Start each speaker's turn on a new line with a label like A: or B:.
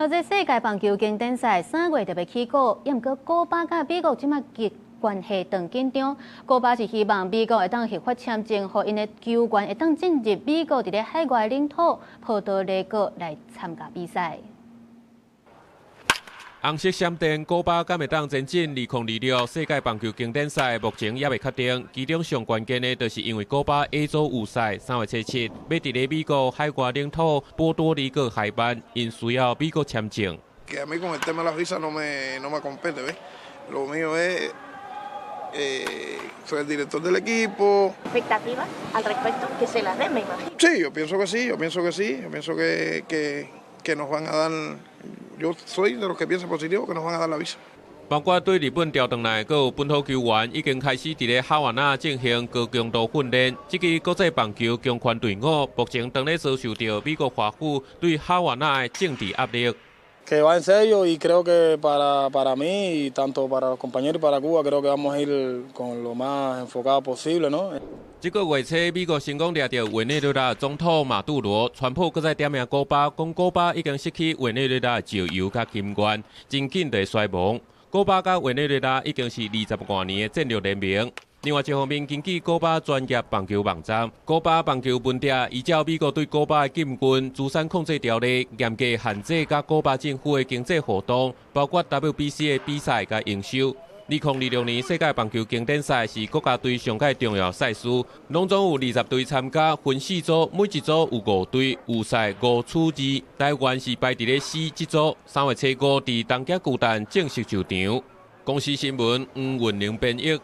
A: 这世界棒球经典赛3月就要起稿，也毋过古巴甲美国即马极关系长紧张。古巴是希望美国会当核发签证，互因的球员会当进入美国伫咧海外领土波多黎各来参加比赛。
B: 红色闪电，古巴敢会当前进2026世界棒球经典赛，目前也未确定。其中上关键的，就是因为古巴 A 组预赛3月7日要伫咧美国海外领土波多黎各海办，因需要美国签证。
C: Que a mí con el tema de la visa no me compete, ¿ves? Lo mío es soy el director del equipo.
D: ¿Expectativas al respecto? Que se las den, me imagino.
C: Sí, yo pienso que sí, yo pienso que nos van a dar. Yo soy de los que piensan positivo que nos van a dar la visa.
B: 包括对日本调回来，还有本土球员已经开始伫咧哈瓦那进行高强度训练。这支国际棒球强权队伍目前正咧遭受到美国华府对哈瓦那的政治压力。
E: Que va en serio y creo que para mí y tanto para los compañeros y para Cuba creo que vamos a ir con lo más enfocado posible, ¿no?
B: 这个月初，美国成功抓到委内瑞拉总统马杜罗，川普搁再点名古巴，讲古巴已经失去委内瑞拉的石油甲金元，真紧就衰亡。古巴甲委内瑞拉已经是20多年的战略联盟。另外一方面，根据古巴专业棒球网站，古巴棒球文牒依照美国对古巴的禁军资产控制条例，严格限制甲古巴政府的经济活动，包括 WBC 的比赛甲营收。2026年世界棒球经典赛是国家队上届重要赛事，拢总有20队参加，分4组，每一组有5队，预赛5处2。台湾是排伫咧4这组，3月7日伫东极巨蛋正式上场。公司新闻黄云玲编译。